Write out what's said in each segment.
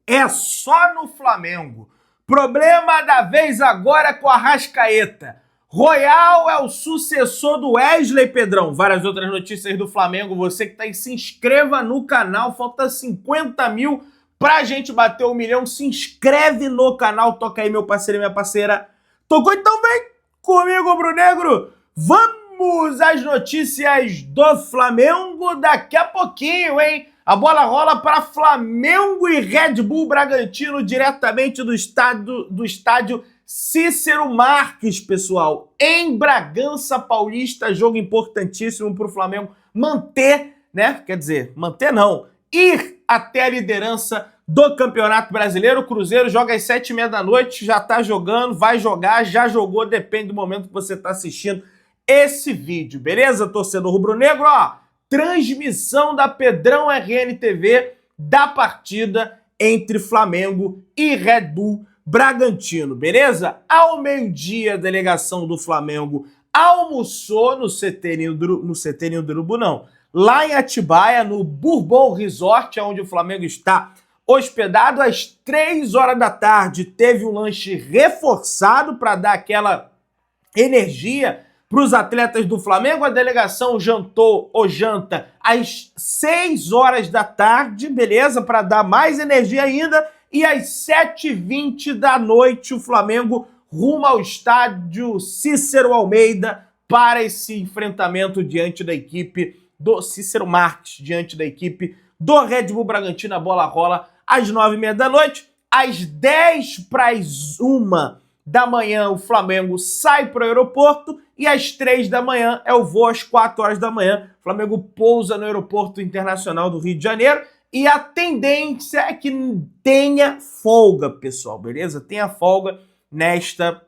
é só no Flamengo. Problema da vez agora é com a Arrascaeta. Royal é o sucessor do Wesley, Pedrão. Várias outras notícias do Flamengo. Você que tá aí, se inscreva no canal. Falta 50 mil pra gente bater 1 milhão. Se inscreve no canal. Toca aí, meu parceiro e minha parceira. Tocou? Então vem comigo, Brunegro. Vamos às notícias do Flamengo daqui a pouquinho, hein? A bola rola para Flamengo e Red Bull Bragantino diretamente do estádio Cícero Marques, pessoal. Em Bragança Paulista, jogo importantíssimo para o Flamengo manter, né? Quer dizer, manter não, ir até a liderança do Campeonato Brasileiro. O Cruzeiro joga às 7h30 da noite, já tá jogando, vai jogar, já jogou, depende do momento que você tá assistindo esse vídeo, beleza, torcedor rubro-negro? Ó, transmissão da Pedrão RN TV da partida entre Flamengo e Red Bull Bragantino, beleza? Ao meio-dia, a delegação do Flamengo almoçou no CT do Urubu, não, lá em Atibaia, no Bourbon Resort, onde o Flamengo está hospedado. Às 3h da tarde, teve um lanche reforçado para dar aquela energia para os atletas do Flamengo. A delegação jantou ou janta às 6h da tarde, beleza? Para dar mais energia ainda. E às 7h20 da noite, o Flamengo rumo ao estádio Cícero Almeida para esse enfrentamento diante da equipe do Cícero Marques, diante da equipe do Red Bull Bragantino. A bola rola às 9h30 da noite. Às 10h para 1 da manhã, o Flamengo sai para o aeroporto e às 3 da manhã é o voo. Às 4h da manhã, o Flamengo pousa no Aeroporto Internacional do Rio de Janeiro e a tendência é que tenha folga, pessoal, beleza? Tenha folga nesta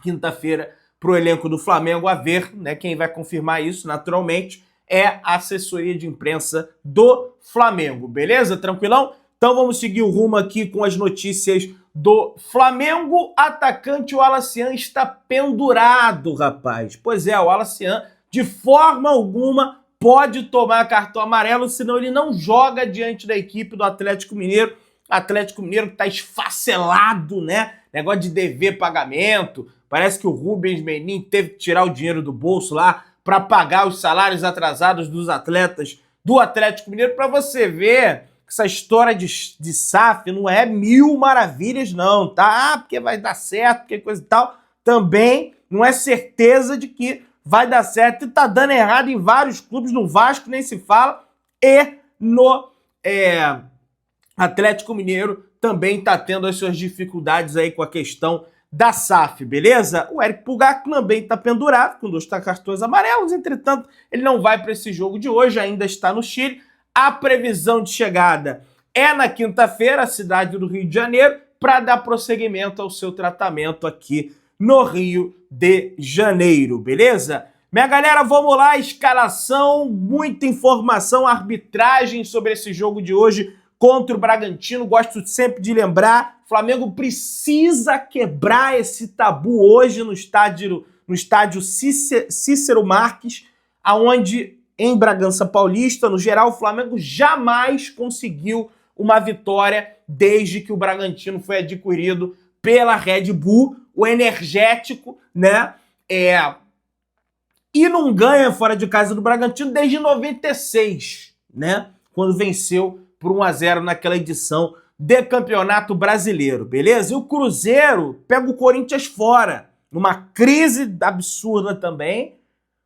quinta-feira para o elenco do Flamengo. A ver, né, quem vai confirmar isso, naturalmente, é a assessoria de imprensa do Flamengo, beleza? Tranquilão? Então vamos seguir o rumo aqui com as notícias do Flamengo. Atacante Wallace está pendurado, rapaz. Pois é, o Wallace de forma alguma pode tomar cartão amarelo, senão ele não joga diante da equipe do Atlético Mineiro. Atlético Mineiro que está esfacelado, né? Negócio de dever pagamento. Parece que o Rubens Menin teve que tirar o dinheiro do bolso lá para pagar os salários atrasados dos atletas do Atlético Mineiro. Para você ver, essa história de SAF não é mil maravilhas não, tá? Ah, porque vai dar certo, porque coisa e tal. Também não é certeza de que vai dar certo. E tá dando errado em vários clubes, no Vasco nem se fala, e no Atlético Mineiro também tá tendo as suas dificuldades aí com a questão da SAF, beleza? O Eric Pulgar também tá pendurado com 2 cartões amarelos, entretanto, ele não vai para esse jogo de hoje, ainda está no Chile. A previsão de chegada é na quinta-feira, a cidade do Rio de Janeiro, para dar prosseguimento ao seu tratamento aqui no Rio de Janeiro, beleza? Minha galera, vamos lá, escalação, muita informação, arbitragem sobre esse jogo de hoje contra o Bragantino. Gosto sempre de lembrar, o Flamengo precisa quebrar esse tabu hoje no estádio Cícero Marques, aonde em Bragança Paulista, no geral, o Flamengo jamais conseguiu uma vitória desde que o Bragantino foi adquirido pela Red Bull, o energético, né? E não ganha fora de casa do Bragantino desde 96, né? Quando venceu por 1-0 naquela edição de Campeonato Brasileiro, beleza? E o Cruzeiro pega o Corinthians fora, numa crise absurda também.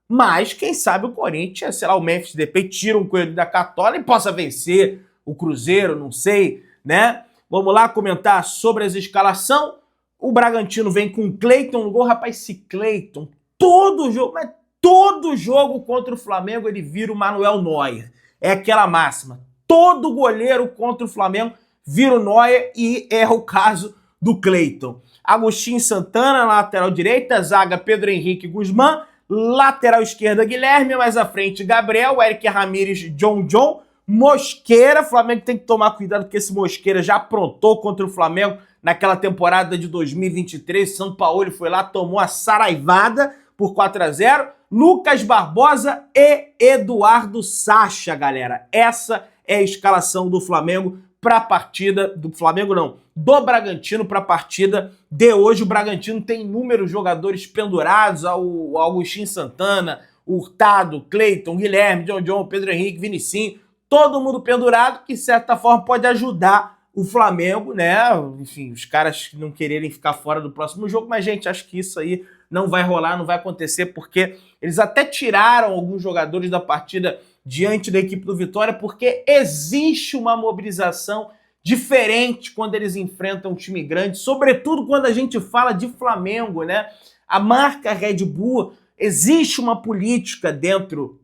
Mas, quem sabe o Corinthians, sei lá, o Memphis Depay tira um coelho da cartola e possa vencer o Cruzeiro, não sei, né? Vamos lá comentar sobre as escalação. O Bragantino vem com o Cleiton no gol. Rapaz, esse Cleiton, todo jogo contra o Flamengo ele vira o Manuel Neuer. É aquela máxima. Todo goleiro contra o Flamengo vira o Neuer e é o caso do Cleiton. Agostinho Santana na lateral direita, zaga Pedro Henrique Guzmán, lateral esquerda Guilherme, mais à frente Gabriel, Eric Ramírez, John, Mosqueira. Flamengo tem que tomar cuidado porque esse Mosqueira já aprontou contra o Flamengo naquela temporada de 2023. São Paulo foi lá, tomou a saraivada por 4-0. Lucas Barbosa e Eduardo Sacha, galera. Essa é a escalação do Flamengo para a partida do Flamengo, não, do Bragantino para a partida de hoje. O Bragantino tem inúmeros jogadores pendurados, o Agostinho Santana, o Hurtado, Cleiton, Guilherme, John, Pedro Henrique, Vinicinho, todo mundo pendurado, que de certa forma pode ajudar o Flamengo, né? Enfim, os caras não quererem ficar fora do próximo jogo, mas, gente, acho que isso aí não vai rolar, não vai acontecer, porque eles até tiraram alguns jogadores da partida diante da equipe do Vitória, porque existe uma mobilização diferente quando eles enfrentam um time grande, sobretudo quando a gente fala de Flamengo, né? A marca Red Bull, existe uma política dentro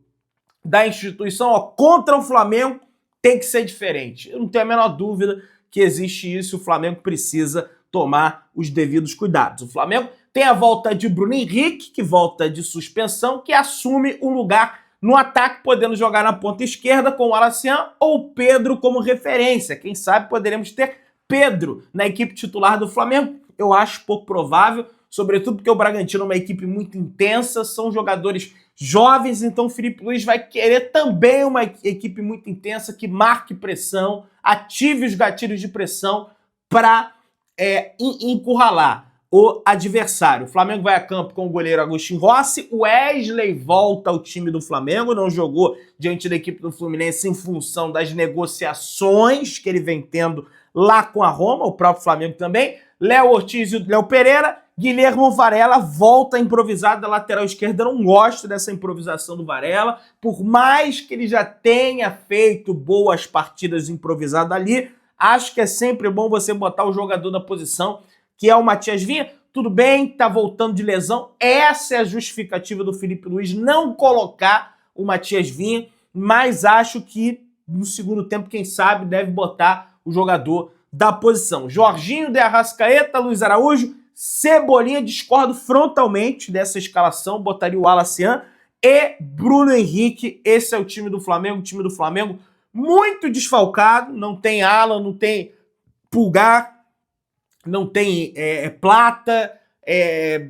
da instituição, ó, contra o Flamengo tem que ser diferente. Eu não tenho a menor dúvida que existe isso, o Flamengo precisa tomar os devidos cuidados. O Flamengo tem a volta de Bruno Henrique, que volta de suspensão, que assume o lugar no ataque, podendo jogar na ponta esquerda com o Alacian ou Pedro como referência. Quem sabe poderemos ter Pedro na equipe titular do Flamengo. Eu acho pouco provável, sobretudo porque o Bragantino é uma equipe muito intensa, são jogadores jovens, então o Filipe Luiz vai querer também uma equipe muito intensa, que marque pressão, ative os gatilhos de pressão para encurralar o adversário. O Flamengo vai a campo com o goleiro Agostinho Rossi, o Wesley volta ao time do Flamengo, não jogou diante da equipe do Fluminense em função das negociações que ele vem tendo lá com a Roma, o próprio Flamengo também. Léo Ortiz e o Léo Pereira. Guilherme Varela volta improvisado da lateral esquerda. Eu não gosto dessa improvisação do Varela, por mais que ele já tenha feito boas partidas improvisadas ali, acho que é sempre bom você botar o jogador da posição, que é o Matias Vinha. Tudo bem, tá voltando de lesão, essa é a justificativa do Filipe Luiz não colocar o Matias Vinha, mas acho que no segundo tempo, quem sabe, deve botar o jogador da posição. Jorginho de Arrascaeta, Luiz Araújo, Cebolinha, discordo frontalmente dessa escalação, botaria o Alacian e Bruno Henrique. Esse é o time do Flamengo muito desfalcado, não tem Alan, não tem Pulgar, não tem Plata,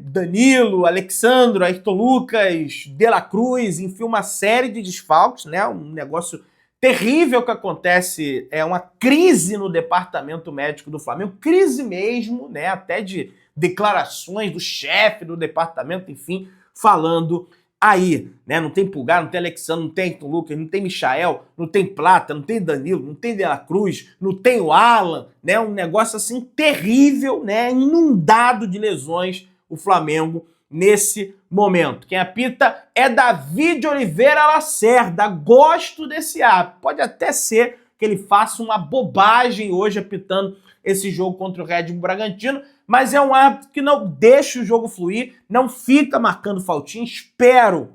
Danilo, Alexandro, Ayrton Lucas, De La Cruz, enfim, uma série de desfalques, né? Um negócio terrível que acontece, é uma crise no departamento médico do Flamengo, crise mesmo, né? Até de declarações do chefe do departamento, enfim, falando aí, né? Não tem Pulgar, não tem Alexandre, não tem Ayrton Lucas, não tem Michael, não tem Plata, não tem Danilo, não tem De La Cruz, não tem o Alan, né? Um negócio assim terrível, né? Inundado de lesões o Flamengo nesse momento. Quem apita é David Oliveira Lacerda. Gosto desse árbitro. Pode até ser que ele faça uma bobagem hoje apitando esse jogo contra o Red Bull Bragantino, mas é um árbitro que não deixa o jogo fluir, não fica marcando faltinha. Espero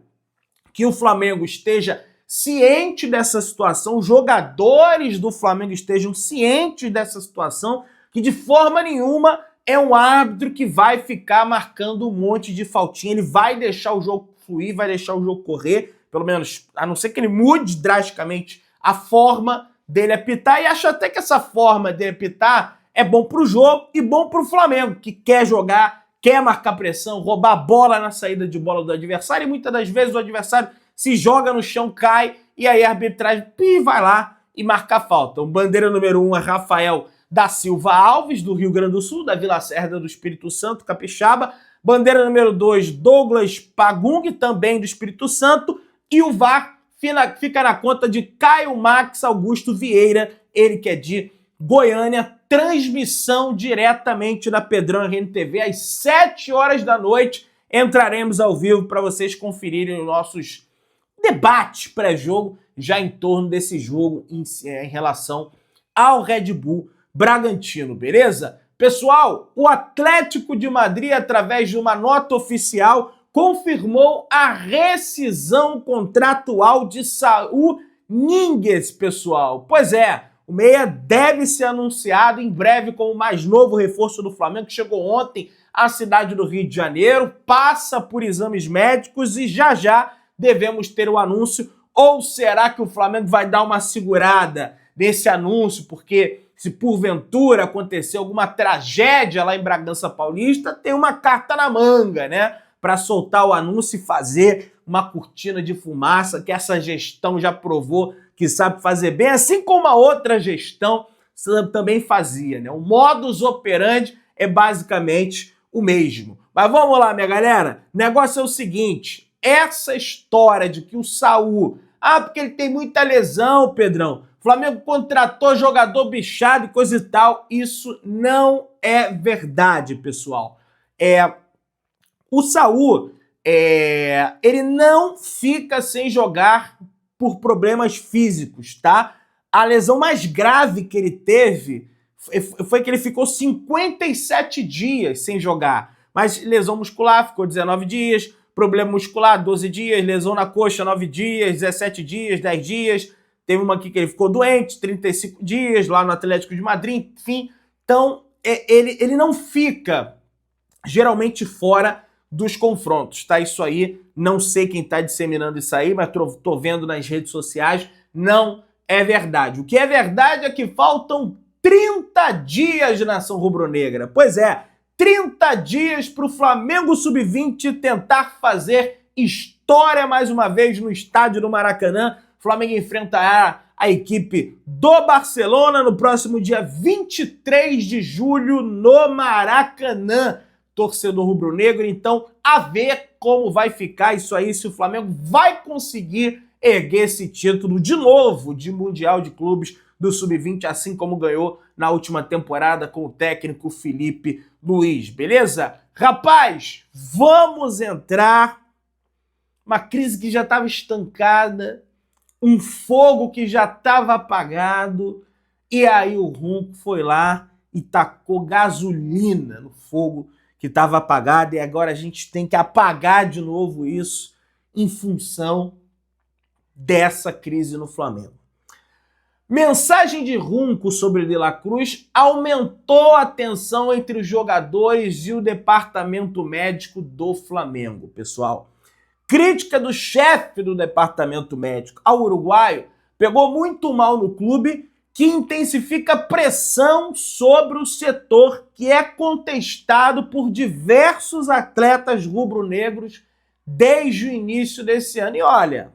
que o Flamengo esteja ciente dessa situação, os jogadores do Flamengo estejam cientes dessa situação, que de forma nenhuma é um árbitro que vai ficar marcando um monte de faltinha, ele vai deixar o jogo fluir, vai deixar o jogo correr, pelo menos, a não ser que ele mude drasticamente a forma dele apitar, e acho até que essa forma dele apitar é bom pro jogo e bom pro Flamengo, que quer jogar, quer marcar pressão, roubar a bola na saída de bola do adversário, e muitas das vezes o adversário se joga no chão, cai, e aí a arbitragem vai lá e marca a falta. O bandeira número 1 é Rafael da Silva Alves, do Rio Grande do Sul, da Vila Cerda do Espírito Santo, Capixaba. Bandeira número 2, Douglas Pagung, também do Espírito Santo. E o VAR fica na conta de Caio Max Augusto Vieira, ele que é de Goiânia. Transmissão diretamente da Pedrão RNTV, às 7 horas da noite. Entraremos ao vivo para vocês conferirem os nossos debates pré-jogo, já em torno desse jogo em relação ao Red Bull Bragantino, beleza? Pessoal, o Atlético de Madrid, através de uma nota oficial, confirmou a rescisão contratual de Saúl Ñíguez, pessoal. Pois é, o meia deve ser anunciado em breve como o mais novo reforço do Flamengo, que chegou ontem à cidade do Rio de Janeiro, passa por exames médicos e já devemos ter o anúncio. Ou será que o Flamengo vai dar uma segurada nesse anúncio, porque se porventura acontecer alguma tragédia lá em Bragança Paulista, tem uma carta na manga, né? Para soltar o anúncio e fazer uma cortina de fumaça, que essa gestão já provou que sabe fazer bem, assim como a outra gestão também fazia, né? O modus operandi é basicamente o mesmo. Mas vamos lá, minha galera. O negócio é o seguinte, essa história de que o Saul... porque ele tem muita lesão, Pedrão. O Flamengo contratou jogador bichado e coisa e tal. Isso não é verdade, pessoal. O Saul, ele não fica sem jogar por problemas físicos, tá? A lesão mais grave que ele teve foi que ele ficou 57 dias sem jogar. Mas lesão muscular ficou 19 dias, problema muscular 12 dias, lesão na coxa 9 dias, 17 dias, 10 dias. Teve uma aqui que ele ficou doente, 35 dias, lá no Atlético de Madrid, enfim. Então, ele não fica geralmente fora dos confrontos, tá? Isso aí, não sei quem tá disseminando isso aí, mas tô vendo nas redes sociais, não é verdade. O que é verdade é que faltam 30 dias de nação rubro-negra. Pois é, 30 dias para o Flamengo Sub-20 tentar fazer história mais uma vez no estádio do Maracanã. O Flamengo enfrentará a equipe do Barcelona no próximo dia 23 de julho no Maracanã. Torcedor rubro-negro, então a ver como vai ficar isso aí, se o Flamengo vai conseguir erguer esse título de novo de Mundial de Clubes do Sub-20, assim como ganhou na última temporada com o técnico Felipe Luiz, beleza? Rapaz, vamos entrar, uma crise que já estava estancada, um fogo que já estava apagado, e aí o Ronco foi lá e tacou gasolina no fogo que estava apagado, e agora a gente tem que apagar de novo isso em função dessa crise no Flamengo. Mensagem de Ronco sobre De La Cruz aumentou a tensão entre os jogadores e o departamento médico do Flamengo, pessoal. Crítica do chefe do departamento médico ao uruguaio pegou muito mal no clube, que intensifica a pressão sobre o setor que é contestado por diversos atletas rubro-negros desde o início desse ano. E olha,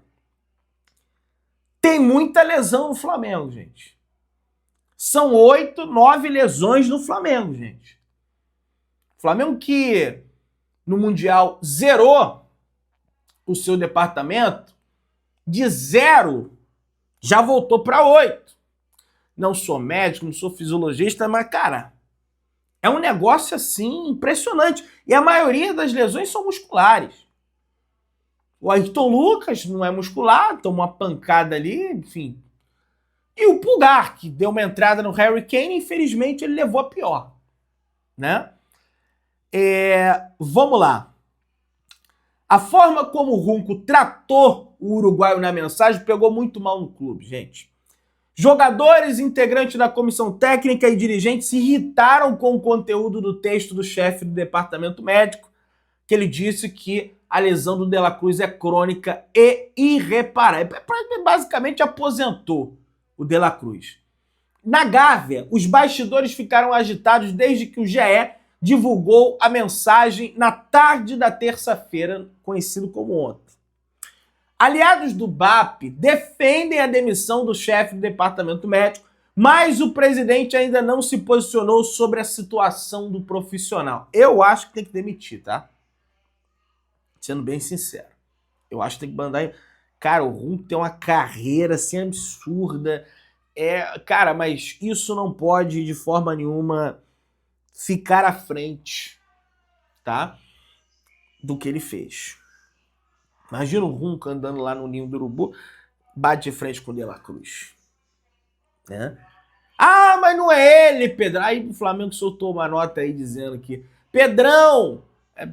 tem muita lesão no Flamengo, gente. São 8, 9 lesões no Flamengo, gente. Flamengo que no Mundial zerou o seu departamento de 0, já voltou para 8. Não sou médico, não sou fisiologista, mas, cara, é um negócio, assim, impressionante. E a maioria das lesões são musculares. O Ayrton Lucas não é muscular, tomou uma pancada ali, enfim. E o Pulgar, que deu uma entrada no Harry Kane, infelizmente ele levou a pior, né? Vamos lá. A forma como o Ronco tratou o uruguaio na mensagem pegou muito mal no clube, gente. Jogadores, integrantes da comissão técnica e dirigentes se irritaram com o conteúdo do texto do chefe do departamento médico, que ele disse que a lesão do De La Cruz é crônica e irreparável. Basicamente aposentou o De La Cruz. Na Gávea, os bastidores ficaram agitados desde que o GE divulgou a mensagem na tarde da terça-feira, conhecido como ontem. Aliados do BAP defendem a demissão do chefe do departamento médico, mas o presidente ainda não se posicionou sobre a situação do profissional. Eu acho que tem que demitir, tá? Sendo bem sincero. Eu acho que tem que mandar... Cara, o Ronco tem uma carreira assim absurda. Cara, mas isso não pode de forma nenhuma ficar à frente, tá? Do que ele fez. Imagina o Ronco andando lá no ninho do urubu, bate de frente com o De La Cruz. Né? Mas não é ele, Pedrão. Aí o Flamengo soltou uma nota aí dizendo que Pedrão,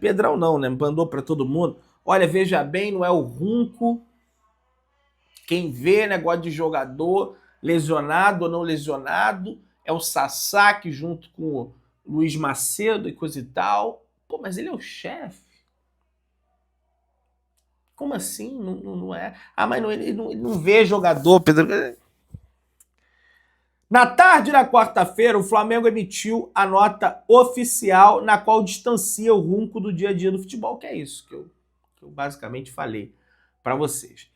Pedrão não, né? Mandou para todo mundo. Olha, veja bem, não é o Ronco. Quem vê negócio de jogador lesionado ou não lesionado é o Sasaki junto com o Luiz Macedo e coisa e tal. Pô, mas ele é o chefe. Como assim? Não é? Mas ele não vê jogador, Pedro. Na tarde da quarta-feira, o Flamengo emitiu a nota oficial na qual distancia o Ronco do dia a dia do futebol, que é isso que eu basicamente falei para vocês.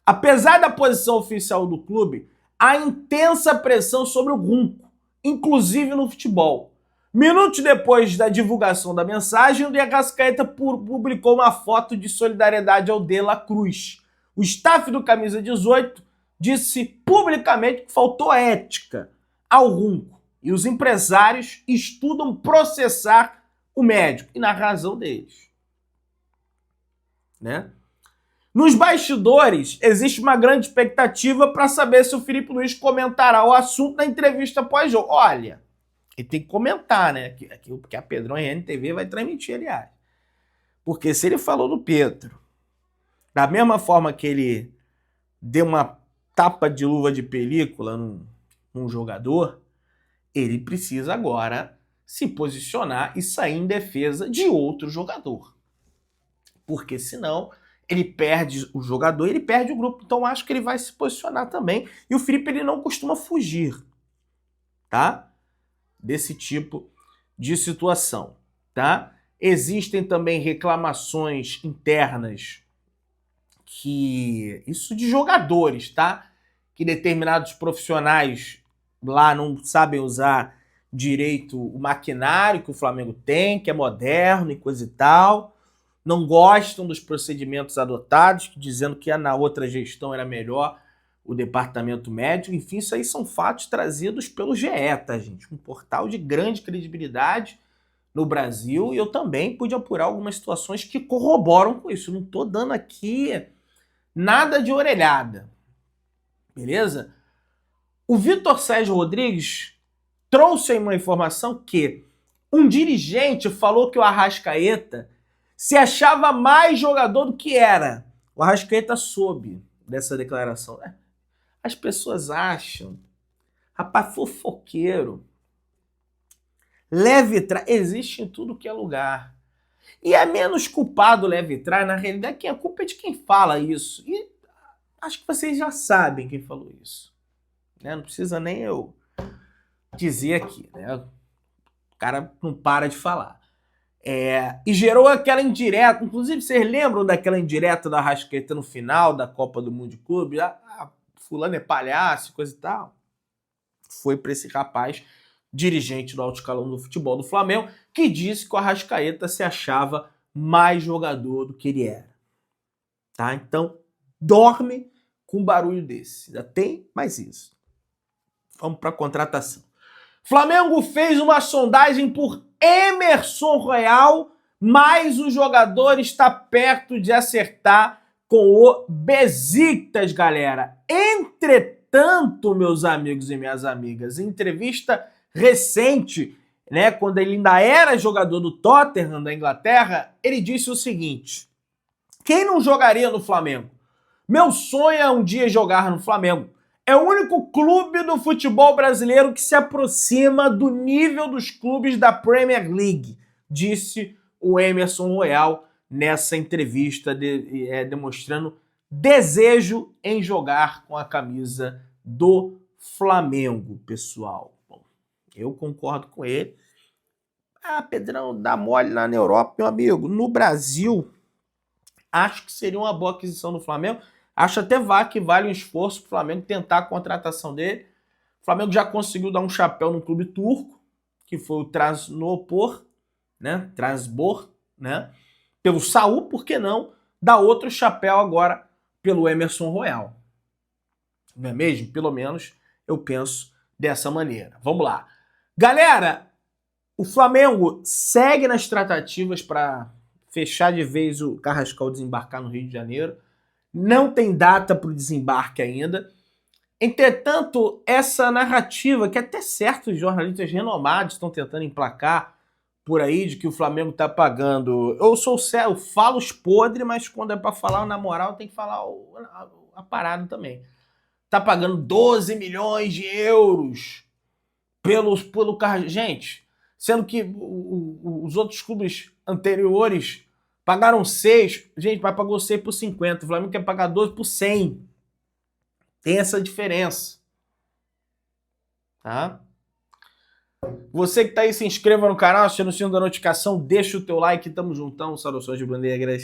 Apesar da posição oficial do clube, há intensa pressão sobre o Ronco inclusive no futebol. Minutos depois da divulgação da mensagem, o De Arrascaeta publicou uma foto de solidariedade ao De La Cruz. O staff do Camisa 18 disse publicamente que faltou ética ao Runco e os empresários estudam processar o médico, e na razão deles. Né? Nos bastidores, existe uma grande expectativa para saber se o Filipe Luís comentará o assunto na entrevista pós-jogo. Olha, ele tem que comentar, né? Porque a Pedrão RNTV vai transmitir, aliás. Porque se ele falou do Pedro, da mesma forma que ele deu uma tapa de luva de película num jogador, ele precisa agora se posicionar e sair em defesa de outro jogador. Porque senão ele perde o jogador, ele perde o grupo. Então acho que ele vai se posicionar também. E o Felipe, ele não costuma fugir, tá? Desse tipo de situação, tá? Existem também reclamações internas isso de jogadores, tá? Que determinados profissionais lá não sabem usar direito o maquinário que o Flamengo tem, que é moderno e coisa e tal. Não gostam dos procedimentos adotados, dizendo que na outra gestão era melhor o departamento médico. Enfim, isso aí são fatos trazidos pelo GE, tá, gente? Um portal de grande credibilidade no Brasil, e eu também pude apurar algumas situações que corroboram com isso. Não tô dando aqui nada de orelhada, beleza? O Vitor Sérgio Rodrigues trouxe aí uma informação que um dirigente falou que o Arrascaeta se achava mais jogador do que era. O Arrascaeta soube dessa declaração, né? As pessoas acham, rapaz, fofoqueiro, leve trás, existe em tudo que é lugar. E é menos culpado leve trás, na realidade, quem a culpa é de quem fala isso. E acho que vocês já sabem quem falou isso. Né? Não precisa nem eu dizer aqui, né? O cara não para de falar. E gerou aquela indireta, inclusive vocês lembram daquela indireta da Arrascaeta no final da Copa do Mundo de Clube? Fulano é palhaço, coisa e tal. Foi para esse rapaz, dirigente do alto escalão do futebol do Flamengo, que disse que o Arrascaeta se achava mais jogador do que ele era. Tá? Então, dorme com um barulho desse. Ainda tem mais isso. Vamos para a contratação. Flamengo fez uma sondagem por Emerson Royal, mas o jogador está perto de acertar com o Besiktas, galera. Entretanto, meus amigos e minhas amigas, em entrevista recente, né, quando ele ainda era jogador do Tottenham, da Inglaterra, ele disse o seguinte: quem não jogaria no Flamengo? Meu sonho é um dia jogar no Flamengo. É o único clube do futebol brasileiro que se aproxima do nível dos clubes da Premier League, disse o Emerson Royal nessa entrevista, demonstrando desejo em jogar com a camisa do Flamengo, pessoal. Bom, eu concordo com ele. Pedrão, dá mole lá na Europa, meu amigo. No Brasil, acho que seria uma boa aquisição do Flamengo. Acho até que vale um esforço para o Flamengo tentar a contratação dele. O Flamengo já conseguiu dar um chapéu no clube turco, que foi o Trabzonspor, né? Trabzonspor, né? Pelo Saul, por que não dar outro chapéu agora pelo Emerson Royal? Não é mesmo? Pelo menos eu penso dessa maneira. Vamos lá. Galera, o Flamengo segue nas tratativas para fechar de vez o Carrascal desembarcar no Rio de Janeiro. Não tem data para o desembarque ainda. Entretanto, essa narrativa, que até certos jornalistas renomados estão tentando emplacar por aí, de que o Flamengo está pagando... Eu sou sério, eu falo os podres, mas quando é para falar na moral, tem que falar a parada também. Está pagando 12 milhões de euros pelo carro. Gente, sendo que os outros clubes anteriores pagaram 6, gente, mas pagou 6 por 50. O Flamengo quer pagar 12 por 100. Tem essa diferença. Tá? Você que tá aí, se inscreva no canal, aciona o sino da notificação, deixa o teu like, tamo juntão, saudações de Bandeiras.